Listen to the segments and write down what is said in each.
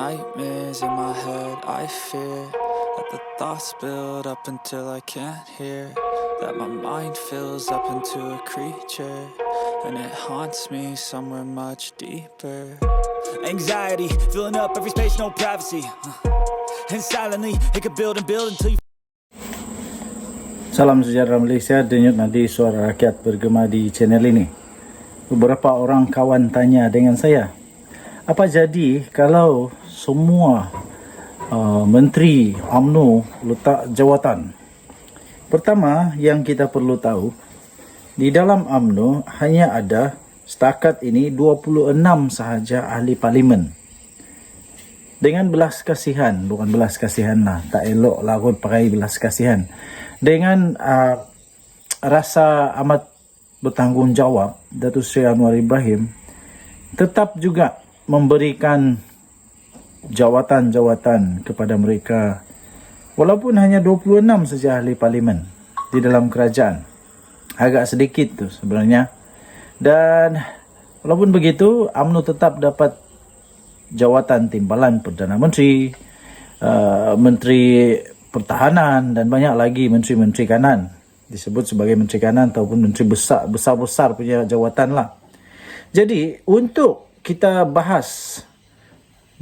nightmares in my head, I fear that the thoughts build up until I can't hear, that my mind fills up into a creature, and it haunts me somewhere much deeper. Anxiety, filling up every space, no privacy, and silently, it could build and build until you. Salam sejahtera Malaysia, denyut nadi suara rakyat bergema di channel ini. Beberapa orang kawan tanya dengan saya, apa jadi kalau semua menteri UMNO letak jawatan? Pertama, yang kita perlu tahu, di dalam UMNO hanya ada setakat ini 26 sahaja ahli parlimen. Dengan belas kasihan, bukan belas kasihan lah, tak elok lah kot pakai belas kasihan. Dengan rasa amat bertanggungjawab, Datuk Seri Anwar Ibrahim tetap juga memberikan jawatan-jawatan kepada mereka, walaupun hanya 26 saja ahli parlimen di dalam kerajaan. Agak sedikit tu sebenarnya. Dan walaupun begitu, UMNO tetap dapat jawatan timbalan Perdana Menteri, Menteri Pertahanan, dan banyak lagi menteri-menteri kanan. Disebut sebagai menteri kanan ataupun menteri besar-besar punya jawatan lah. Jadi untuk kita bahas,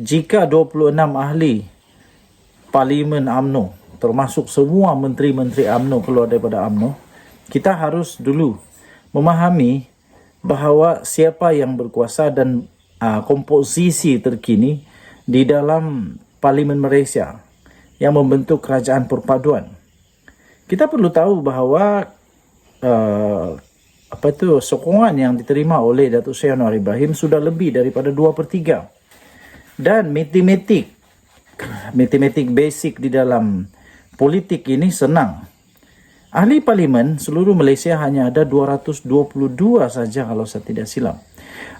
jika 26 ahli parlimen UMNO, termasuk semua menteri-menteri UMNO keluar daripada UMNO, kita harus dulu memahami bahawa siapa yang berkuasa dan komposisi terkini di dalam parlimen Malaysia yang membentuk kerajaan perpaduan. Kita perlu tahu bahawa sokongan yang diterima oleh Datuk Seri Anwar Ibrahim sudah lebih daripada 2/3. Dan matematik basic di dalam politik ini senang. Ahli parlimen seluruh Malaysia hanya ada 222 saja kalau saya tidak silap.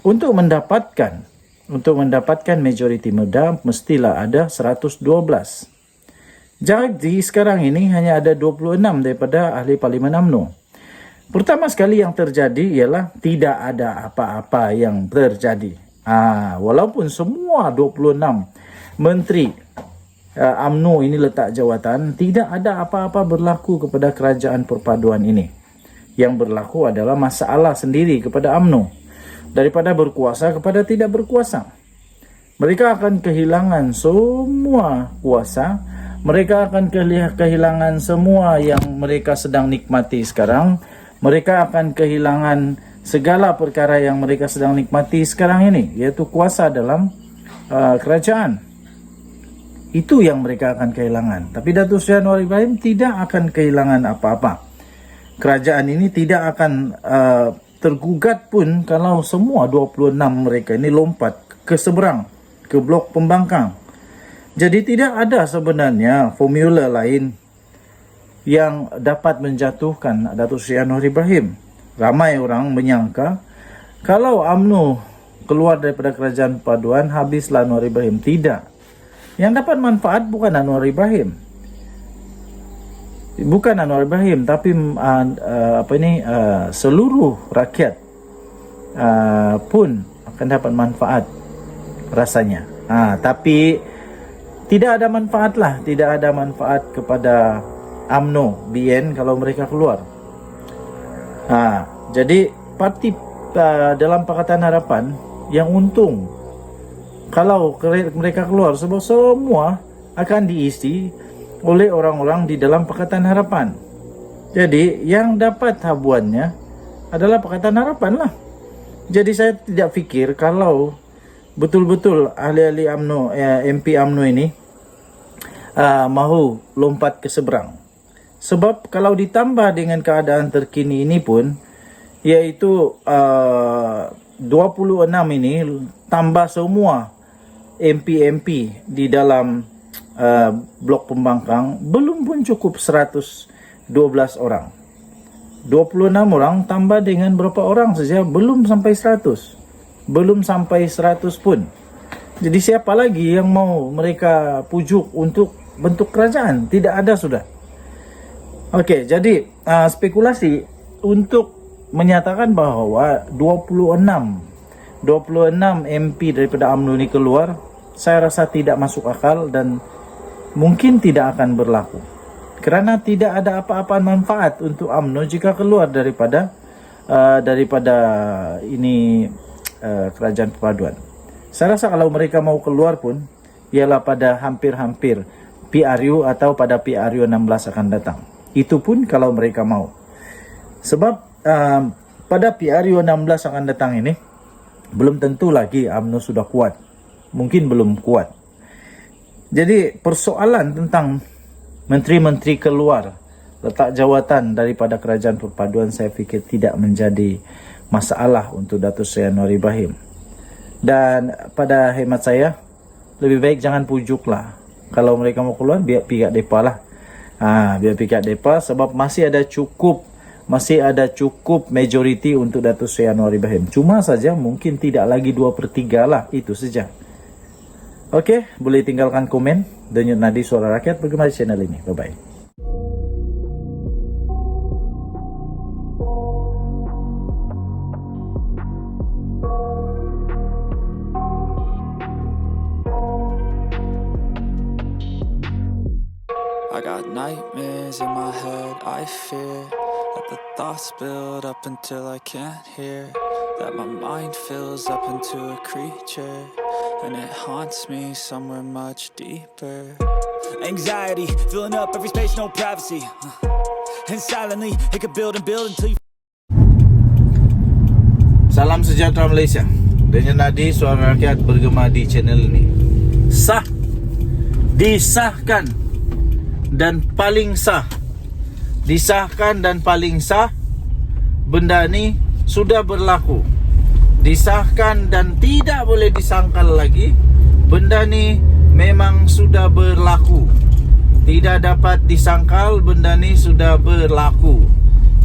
Untuk mendapatkan majoriti muda mestilah ada 112. Jadi sekarang ini hanya ada 26 daripada ahli parlimen UMNO. Pertama sekali yang terjadi ialah tidak ada apa-apa yang terjadi. Walaupun semua 26 menteri UMNO ini letak jawatan, tidak ada apa-apa berlaku kepada kerajaan perpaduan ini. Yang berlaku adalah masalah sendiri kepada UMNO, daripada berkuasa kepada tidak berkuasa. Mereka akan kehilangan semua kuasa. Mereka akan kehilangan semua yang mereka sedang nikmati sekarang. Mereka akan kehilangan segala perkara yang mereka sedang nikmati sekarang ini, iaitu kuasa dalam kerajaan. Itu yang mereka akan kehilangan. Tapi Datuk Seri Anwar Ibrahim tidak akan kehilangan apa-apa. Kerajaan ini tidak akan tergugat pun kalau semua 26 mereka ini lompat ke seberang, ke blok pembangkang. Jadi tidak ada sebenarnya formula lain yang dapat menjatuhkan Datuk Seri Anwar Ibrahim. Ramai orang menyangka kalau UMNO keluar daripada kerajaan perpaduan, habislah Anwar Ibrahim. Tidak. Yang dapat manfaat bukan Anwar Ibrahim. Bukan Anwar Ibrahim, tapi seluruh rakyat pun akan dapat manfaat rasanya. Tapi tidak ada manfaat lah. Tidak ada manfaat kepada UMNO, BN kalau mereka keluar. Jadi parti dalam Pakatan Harapan yang untung kalau mereka keluar, sebab semua akan diisi oleh orang-orang di dalam Pakatan Harapan. Jadi yang dapat habuannya adalah Pakatan Harapan lah. Jadi saya tidak fikir kalau betul-betul ahli-ahli UMNO, MP UMNO ini mahu lompat ke seberang. Sebab kalau ditambah dengan keadaan terkini ini pun, iaitu 26 ini tambah semua MP di dalam blok pembangkang, belum pun cukup 112 orang. 26 orang tambah dengan berapa orang saja, belum sampai 100. Belum sampai 100 pun. Jadi siapa lagi yang mau mereka pujuk untuk bentuk kerajaan? Tidak ada sudah. Okey, jadi spekulasi untuk menyatakan bahawa 26 MP daripada UMNO ini keluar saya rasa tidak masuk akal dan mungkin tidak akan berlaku. Kerana tidak ada apa-apa manfaat untuk UMNO jika keluar daripada ini kerajaan perpaduan. Saya rasa kalau mereka mau keluar pun ialah pada hampir-hampir PRU atau pada PRU 16 akan datang. Itu pun kalau mereka mau. Sebab pada PRU 16 akan datang ini belum tentu lagi UMNO sudah kuat. Mungkin belum kuat. Jadi persoalan tentang menteri-menteri keluar letak jawatan daripada kerajaan perpaduan saya fikir tidak menjadi masalah untuk Datuk Seri Anwar Ibrahim. Dan pada hemat saya lebih baik jangan pujuklah. Kalau mereka mau keluar biar pihak depa lah. Biar pihak depa sebab masih ada cukup majoriti untuk Datuk Seri Anwar Ibrahim. Cuma saja mungkin tidak lagi 2/3 lah, itu saja. Okey, boleh tinggalkan komen. Denyut Nadi Suara Rakyat bergema di channel ini. Bye-bye. I got nightmares in my head, I fear that the thoughts build up until I can't hear, that my mind fills up into a creature, and it haunts me somewhere much deeper. Anxiety, filling up every space, no privacy, and silently, it could build and build until you... Salam sejahtera Malaysia. Denyut Nadi Suara Rakyat bergema di channel ini. Sah, disahkan dan paling sah. Disahkan dan paling sah. Benda ni sudah berlaku. Disahkan dan tidak boleh disangkal lagi. Benda ni memang sudah berlaku. Tidak dapat disangkal, benda ni sudah berlaku.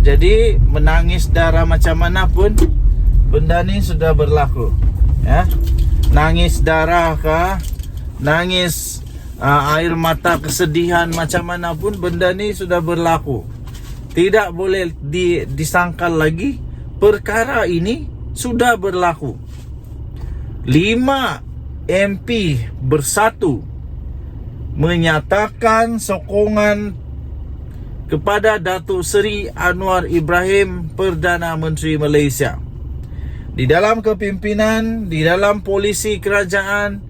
Jadi menangis darah macam mana pun, benda ni sudah berlaku. Ya, nangis darah kah, nangis air mata kesedihan macam mana pun, benda ni sudah berlaku. Tidak boleh disangkal lagi. Perkara ini sudah berlaku. 5 MP bersatu menyatakan sokongan kepada Datuk Seri Anwar Ibrahim, Perdana Menteri Malaysia. Di dalam kepimpinan, di dalam polisi kerajaan,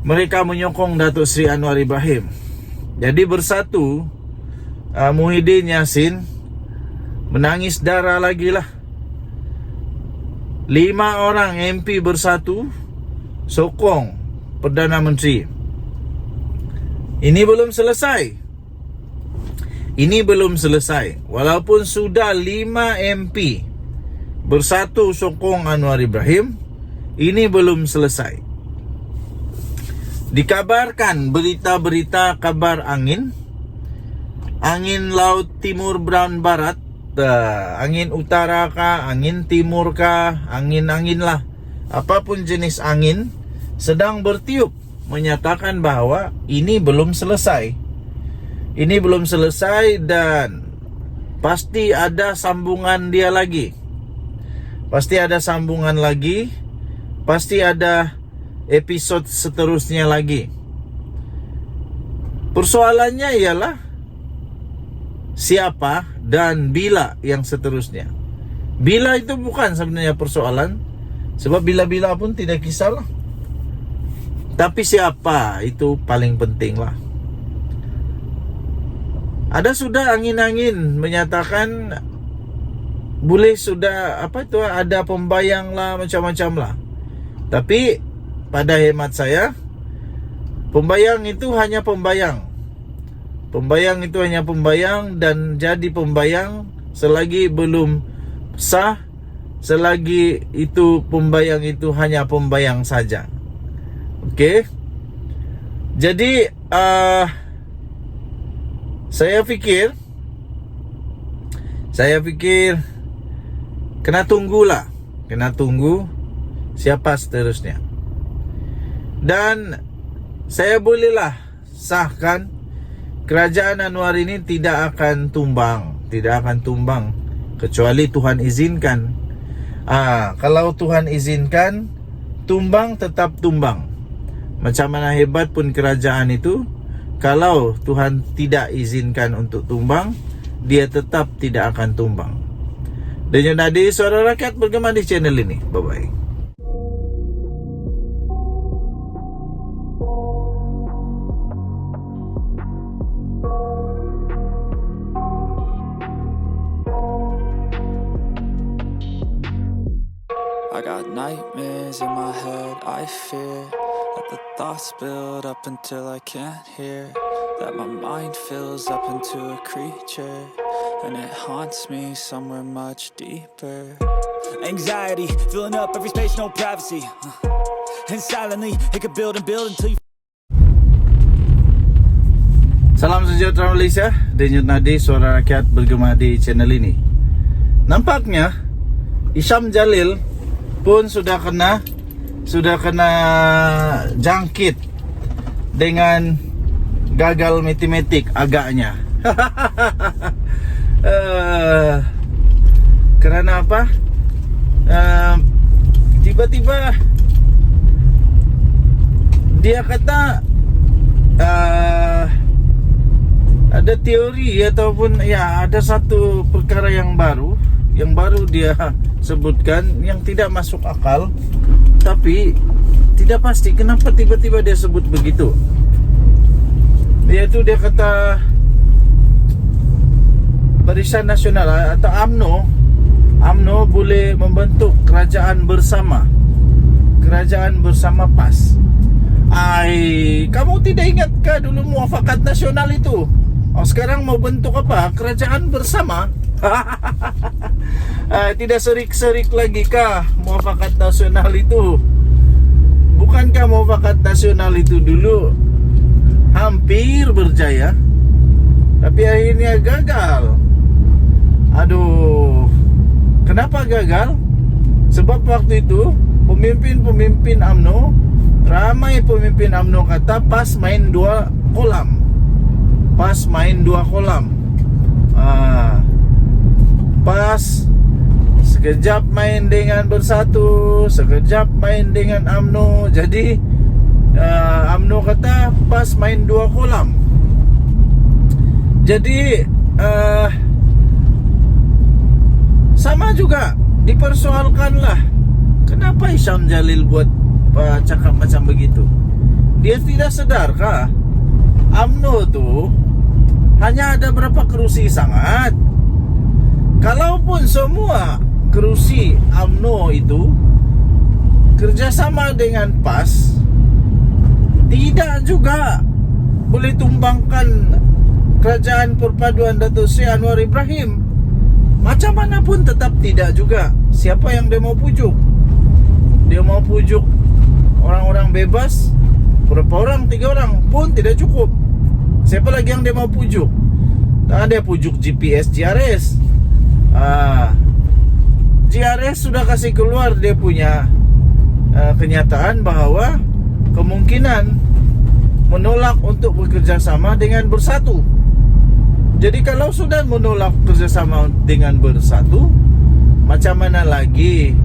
mereka menyokong Datuk Seri Anwar Ibrahim. Jadi bersatu, Muhyiddin Yassin menangis darah lagi lah. 5 orang MP bersatu sokong Perdana Menteri. Ini belum selesai. Ini belum selesai. Walaupun sudah 5 MP bersatu sokong Anwar Ibrahim, ini belum selesai. Dikabarkan berita-berita kabar angin laut timur brown barat, angin utara kah, angin timur kah, angin lah, apapun jenis angin sedang bertiup menyatakan bahawa ini belum selesai. Ini belum selesai dan pasti ada sambungan dia lagi. Pasti ada sambungan lagi. Pasti ada episod seterusnya lagi. Persoalannya ialah siapa dan bila yang seterusnya. Bila itu bukan sebenarnya persoalan, sebab bila-bila pun tidak kisahlah. Tapi siapa itu paling penting lah. Ada sudah angin-angin menyatakan boleh sudah ada pembayang lah, macam-macam lah. Tapi pada hemat saya, pembayang itu hanya pembayang. Pembayang itu hanya pembayang dan jadi pembayang selagi belum sah, selagi itu pembayang itu hanya pembayang saja. Okey. Jadi saya fikir kena tunggulah. Kena tunggu siapa seterusnya. Dan saya bolehlah sahkan kerajaan Anwar ini tidak akan tumbang. Tidak akan tumbang kecuali Tuhan izinkan. Kalau Tuhan izinkan, tumbang tetap tumbang. Macam mana hebat pun kerajaan itu, kalau Tuhan tidak izinkan untuk tumbang, dia tetap tidak akan tumbang. Dan Nadi, Suara Rakyat bergema di channel ini. Bye-bye. I got nightmares in my head, I fear that the thoughts build up until I can't hear, that my mind fills up into a creature, and it haunts me somewhere much deeper. Anxiety, filling up every space, no privacy. And silently, it could build and build until you... Salam sejahtera Malaysia. Denyut Nadi, Suara Rakyat bergema di channel ini. Nampaknya Isyam Jalil pun sudah kena jangkit dengan gagal matematik agaknya. Kerana apa? Tiba-tiba dia kata ada teori ataupun ya ada satu perkara yang baru dia sebutkan yang tidak masuk akal, tapi tidak pasti kenapa tiba-tiba dia sebut begitu. Yaitu dia kata Barisan Nasional atau UMNO boleh membentuk kerajaan bersama PAS. Kamu tidak ingatkah dulu Muafakat Nasional itu? Sekarang mau bentuk apa? Kerajaan bersama? Tidak serik-serik lagi kah Muafakat Nasional itu? Bukankah Muafakat Nasional itu dulu hampir berjaya, tapi akhirnya gagal? Aduh, kenapa gagal? Sebab waktu itu pemimpin UMNO, ramai pemimpin UMNO kata PAS main dua kolam. PAS sekejap main dengan Bersatu, sekejap main dengan UMNO. Jadi UMNO kata PAS main dua kolam. Jadi sama juga dipersoalkanlah, kenapa Isyam Jalil buat cakap macam begitu? Dia tidak sedarkah UMNO tu hanya ada berapa kerusi sangat? Kalaupun semua kerusi UMNO itu kerjasama dengan PAS, tidak juga boleh tumbangkan Kerajaan Perpaduan Datuk Seri Anwar Ibrahim. Macam mana pun tetap tidak juga. Siapa yang dia mau pujuk? Dia mau pujuk orang-orang bebas, berapa orang? 3 orang pun tidak cukup. Siapa lagi yang dia mau pujuk? Dia pujuk GPS GRS. GRS sudah kasih keluar dia punya kenyataan bahawa kemungkinan menolak untuk bekerjasama dengan Bersatu. Jadi kalau sudah menolak kerjasama dengan Bersatu, macam mana lagi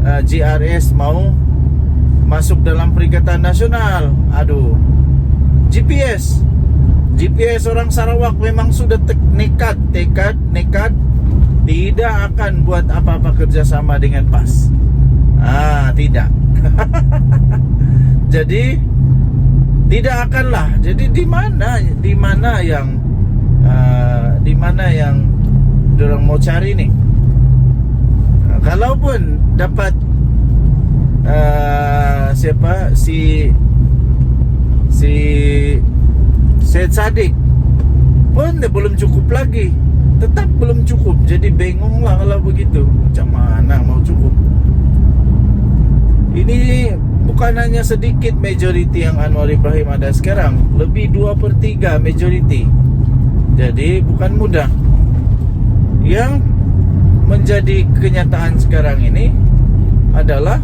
GRS mau masuk dalam Perikatan Nasional? Aduh, GPS orang Sarawak memang sudah nekat tidak akan buat apa-apa kerjasama dengan PAS. Tidak. Jadi tidak akanlah. Jadi di mana yang dorang mau cari ni? Kalaupun dapat siapa si Syed Saddiq pun dia belum cukup lagi, tetap belum cukup. Jadi bingung lah kalau begitu, macam mana mau cukup. Ini bukan hanya sedikit majoriti yang Anwar Ibrahim ada sekarang, lebih 2/3 majoriti. Jadi bukan mudah. Yang menjadi kenyataan sekarang ini adalah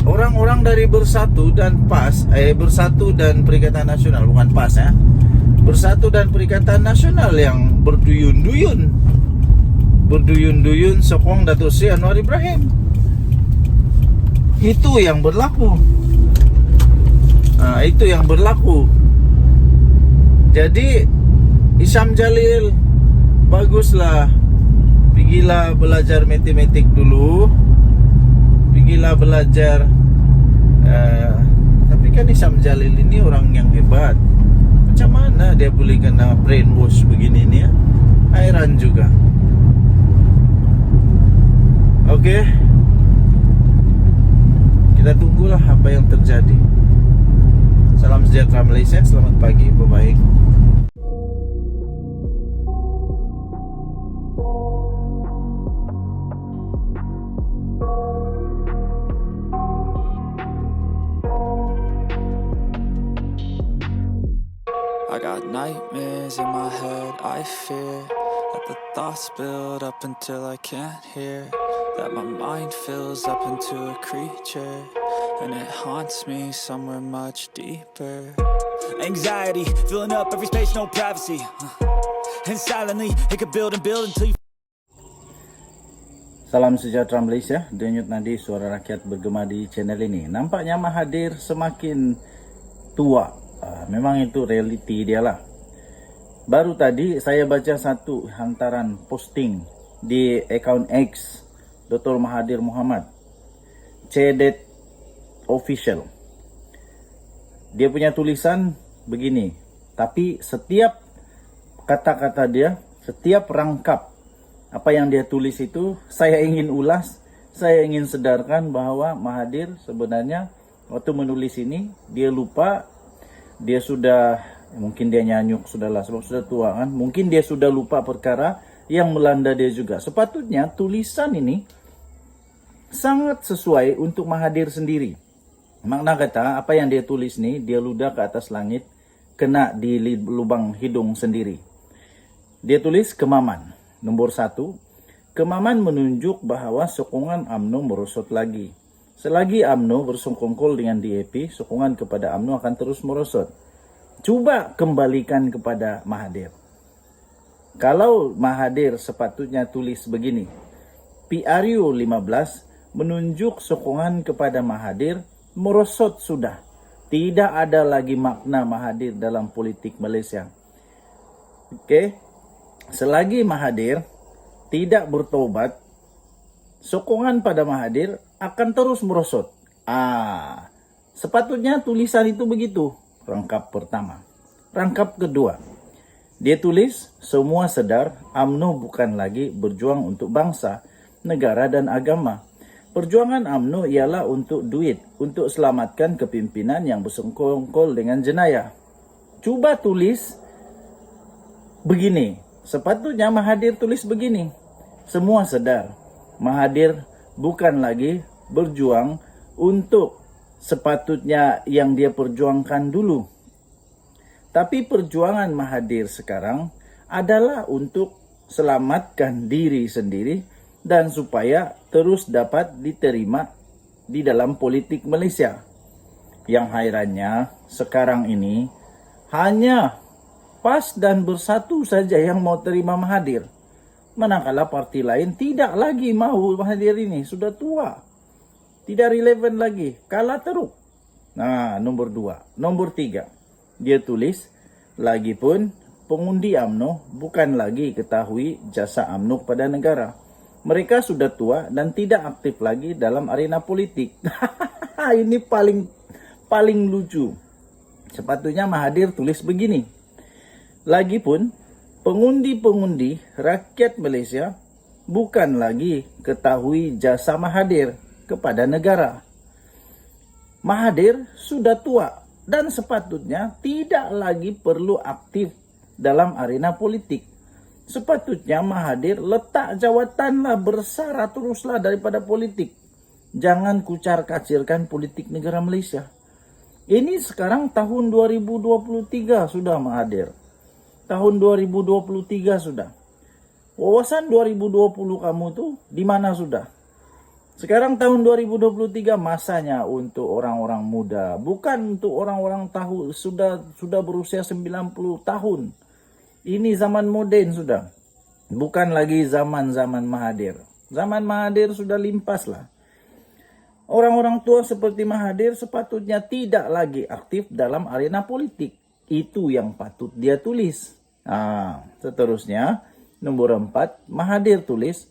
orang-orang dari Bersatu dan PAS, Bersatu dan Perikatan Nasional, bukan PAS ya, Bersatu dan Perikatan Nasional yang berduyun-duyun sokong Datuk Seri Anwar Ibrahim. Itu yang berlaku. Nah, itu yang berlaku. Jadi Isyam Jalil, baguslah, pergilah belajar matematik dulu, pergilah belajar. Tapi kan Isyam Jalil ini orang yang hebat. Macam mana dia boleh kena brainwash begini ni ya? Heran juga. Oke, kita tunggulah apa yang terjadi. Salam sejahtera Malaysia, selamat pagi, bye-bye. I got nightmares in my head, I fear that the thoughts build up until I can't hear, that my mind fills up into a creature, and it haunts me somewhere much deeper. Anxiety, filling up every space, no privacy. And silently, it could build and build until you... Salam sejahtera Malaysia, denyut nadi suara rakyat bergema di channel ini. Nampaknya Mahathir semakin tua. Memang itu realiti dia lah. Baru tadi saya baca satu hantaran posting di akaun X Dr. Mahathir Mohamad, Cedet Official. Dia punya tulisan begini, tapi setiap kata-kata dia, setiap rangkap apa yang dia tulis itu saya ingin ulas, saya ingin sedarkan bahwa Mahathir sebenarnya waktu menulis ini dia lupa. Dia sudah, mungkin dia nyanyuk sudahlah sebab sudah tua kan. Mungkin dia sudah lupa perkara yang melanda dia juga. Sepatutnya tulisan ini sangat sesuai untuk Mahathir sendiri. Makna kata apa yang dia tulis ni, dia ludah ke atas langit, kena di lubang hidung sendiri. Dia tulis kemaman. Nombor 1, kemaman menunjuk bahawa sokongan UMNO merosot lagi. Selagi UMNO bersongkongkol dengan DAP, sokongan kepada UMNO akan terus merosot. Cuba kembalikan kepada Mahathir. Kalau Mahathir sepatutnya tulis begini, PRU 15 menunjuk sokongan kepada Mahathir merosot sudah. Tidak ada lagi makna Mahathir dalam politik Malaysia. Okey. Selagi Mahathir tidak bertobat, sokongan pada Mahathir akan terus merosot. Sepatutnya tulisan itu begitu. Rangkap pertama. Rangkap kedua. Dia tulis, semua sedar UMNO bukan lagi berjuang untuk bangsa, negara dan agama. Perjuangan UMNO ialah untuk duit, untuk selamatkan kepimpinan yang bersengkongkol dengan jenayah. Cuba tulis begini. Sepatutnya Mahathir tulis begini. Semua sedar Mahathir bukan lagi berjuang untuk sepatutnya yang dia perjuangkan dulu. Tapi perjuangan Mahathir sekarang adalah untuk selamatkan diri sendiri dan supaya terus dapat diterima di dalam politik Malaysia. Yang hairannya sekarang ini hanya PAS dan Bersatu saja yang mau terima Mahathir. Manakala parti lain tidak lagi mahu Mahathir ini, sudah tua. Tidak relevan lagi, kalah teruk. Nah, nombor 2. Nombor 3, dia tulis, lagipun pengundi UMNO bukan lagi ketahui jasa UMNO pada negara. Mereka sudah tua dan tidak aktif lagi dalam arena politik. Ini paling lucu. Sepatutnya Mahathir tulis begini. Lagipun pengundi-pengundi rakyat Malaysia bukan lagi ketahui jasa Mahathir kepada negara. Mahathir sudah tua dan sepatutnya tidak lagi perlu aktif dalam arena politik. Sepatutnya Mahathir letak jawatanlah, bersara teruslah daripada politik. Jangan kucar-kacirkan politik negara Malaysia. Ini sekarang tahun 2023 sudah Mahathir. Tahun 2023 sudah. Wawasan 2020 kamu tuh di mana sudah? Sekarang tahun 2023 masanya untuk orang-orang muda, bukan untuk orang-orang tahu sudah berusia 90 tahun. Ini zaman moden sudah. Bukan lagi zaman-zaman Mahathir. Zaman Mahathir sudah limpas lah. Orang-orang tua seperti Mahathir sepatutnya tidak lagi aktif dalam arena politik. Itu yang patut dia tulis. Seterusnya, nomor 4, Mahathir tulis,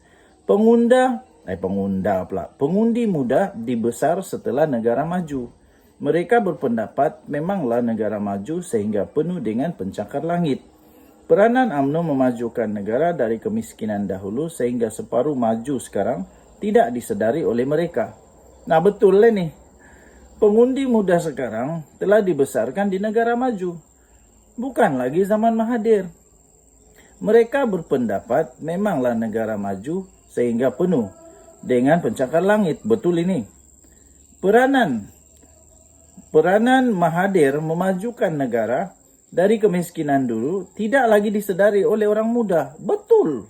pengundi muda dibesar setelah negara maju. Mereka berpendapat memanglah negara maju sehingga penuh dengan pencakar langit. Peranan UMNO memajukan negara dari kemiskinan dahulu sehingga separuh maju sekarang tidak disedari oleh mereka. Nah betul lah nih, pengundi muda sekarang telah dibesarkan di negara maju. Bukan lagi zaman Mahathir. Mereka berpendapat memanglah negara maju sehingga penuh dengan pencakar langit. Betul ini. Peranan Mahathir memajukan negara dari kemiskinan dulu tidak lagi disedari oleh orang muda. Betul.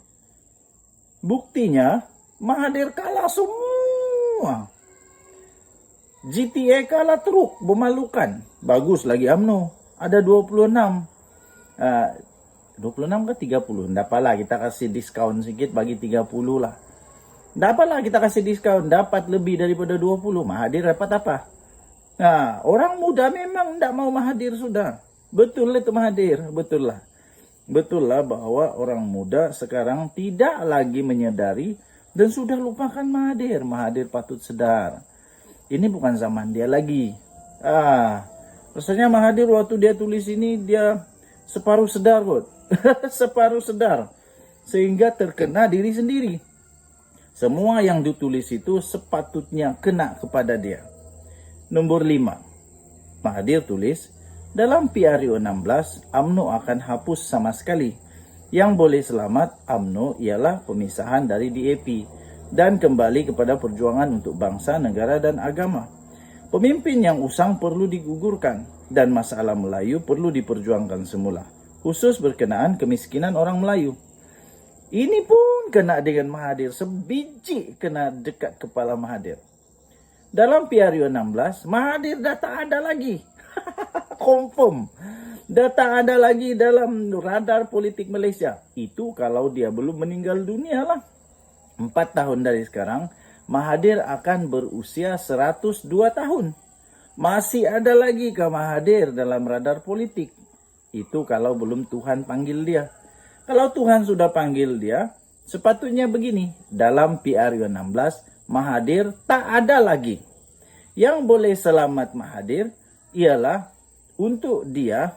Buktinya Mahathir kalah semua. GTA kalah teruk, memalukan. Bagus lagi UMNO. Ada 26. 26 ke 30? Tidak apalah, kita kasih diskon sedikit bagi 30 lah. Tidak apalah, kita kasih diskon. Dapat lebih daripada 20. Mahathir dapat apa? Nah, orang muda memang tidak mau Mahathir sudah. Betul itu Mahathir, betul lah. Betul lah bahwa orang muda sekarang tidak lagi menyadari dan sudah lupakan Mahathir. Mahathir patut sedar. Ini bukan zaman dia lagi. Rasanya Mahathir waktu dia tulis ini dia separuh sedar kot. Separuh sedar. Sehingga terkena diri sendiri. Semua yang ditulis itu sepatutnya kena kepada dia. Nomor 5. Mahathir tulis, dalam PRU 16, UMNO akan hapus sama sekali. Yang boleh selamat UMNO ialah pemisahan dari DAP dan kembali kepada perjuangan untuk bangsa, negara dan agama. Pemimpin yang usang perlu digugurkan dan masalah Melayu perlu diperjuangkan semula, khusus berkenaan kemiskinan orang Melayu. Ini pun kena dengan Mahathir, sebiji kena dekat kepala Mahathir. Dalam PRU 16, Mahathir dah tak ada lagi. Confirm. Dah tak ada lagi dalam radar politik Malaysia. Itu kalau dia belum meninggal dunia lah. 4 tahun dari sekarang, Mahathir akan berusia 102 tahun. Masih ada lagi ke Mahathir dalam radar politik. Itu kalau belum Tuhan panggil dia. Kalau Tuhan sudah panggil dia, sepatutnya begini. Dalam PRU 16, Mahathir tak ada lagi. Yang boleh selamat Mahathir ialah untuk dia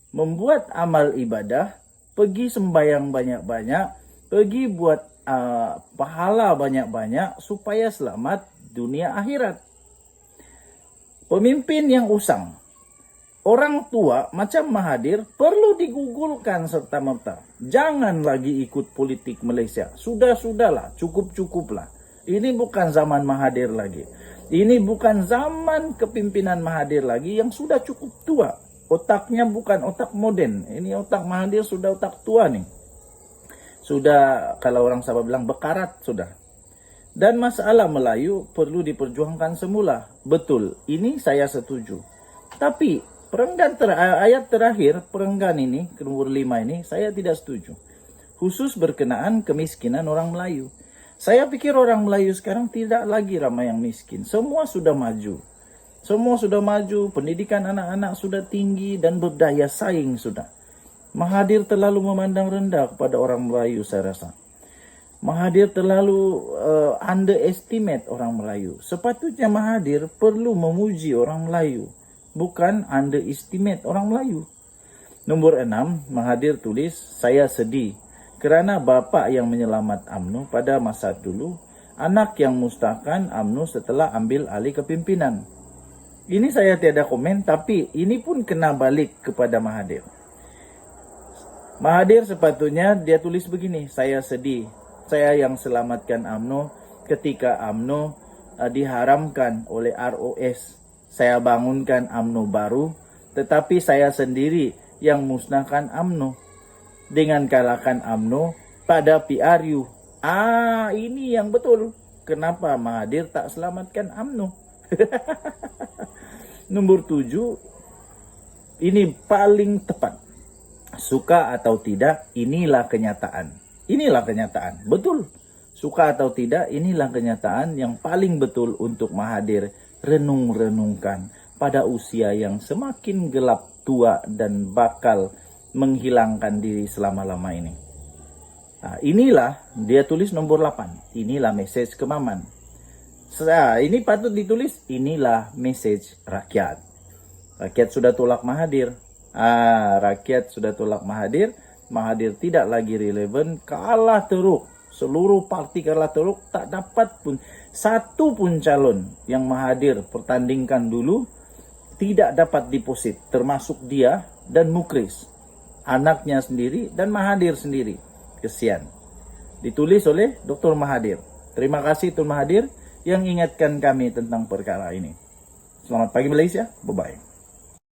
membuat amal ibadah, pergi sembahyang banyak-banyak, pergi buat pahala banyak-banyak supaya selamat dunia akhirat. Pemimpin yang usang, orang tua macam Mahathir perlu digugurkan serta-merta. Jangan lagi ikut politik Malaysia. Sudahlah, cukup-cukuplah. Ini bukan zaman Mahathir lagi. Ini bukan zaman kepimpinan Mahathir lagi yang sudah cukup tua. Otaknya bukan otak moden. Ini otak Mahathir sudah otak tua nih. Sudah, kalau orang Sabah bilang bekarat sudah. Dan masalah Melayu perlu diperjuangkan semula. Betul, ini saya setuju. Tapi ayat terakhir perenggan ini, nomor 5 ini, saya tidak setuju. Khusus berkenaan kemiskinan orang Melayu. Saya pikir orang Melayu sekarang tidak lagi ramai yang miskin. Semua sudah maju. Semua sudah maju, pendidikan anak-anak sudah tinggi dan berdaya saing sudah. Mahathir terlalu memandang rendah kepada orang Melayu saya rasa. Mahathir terlalu underestimate orang Melayu. Sepatutnya Mahathir perlu memuji orang Melayu, bukan underestimate orang Melayu. Nomor 6, Mahathir tulis, saya sedih kerana bapa yang menyelamat UMNO pada masa dulu, anak yang mustahkan UMNO setelah ambil alih kepimpinan. Ini saya tiada komen, tapi ini pun kena balik kepada Mahathir. Mahathir sepatutnya dia tulis begini, saya sedih. Saya yang selamatkan UMNO ketika UMNO diharamkan oleh ROS. Saya bangunkan UMNO baru, tetapi saya sendiri yang musnahkan UMNO dengan kalahkan UMNO pada PRU. Ini yang betul. Kenapa Mahathir tak selamatkan UMNO? Nomor 7, ini paling tepat. Suka atau tidak, inilah kenyataan. Inilah kenyataan. Betul. Suka atau tidak, inilah kenyataan yang paling betul untuk Mahathir renung-renungkan pada usia yang semakin gelap, tua, dan bakal menghilangkan diri selama-lama ini. Nah, inilah dia tulis nomor 8. Inilah message ke Maman. Ini patut ditulis, inilah message rakyat. Rakyat sudah tolak Mahathir. Rakyat sudah tolak Mahathir. Mahathir tidak lagi relevan, kalah teruk. Seluruh parti kalah teruk, tak dapat pun satu pun calon yang Mahathir pertandingkan dulu tidak dapat deposit, termasuk dia dan Mukris, anaknya sendiri dan Mahathir sendiri. Kesian. Ditulis oleh Dr. Mahathir. Terima kasih Tun Mahathir yang ingatkan kami tentang perkara ini. Selamat pagi Malaysia. Bye-bye.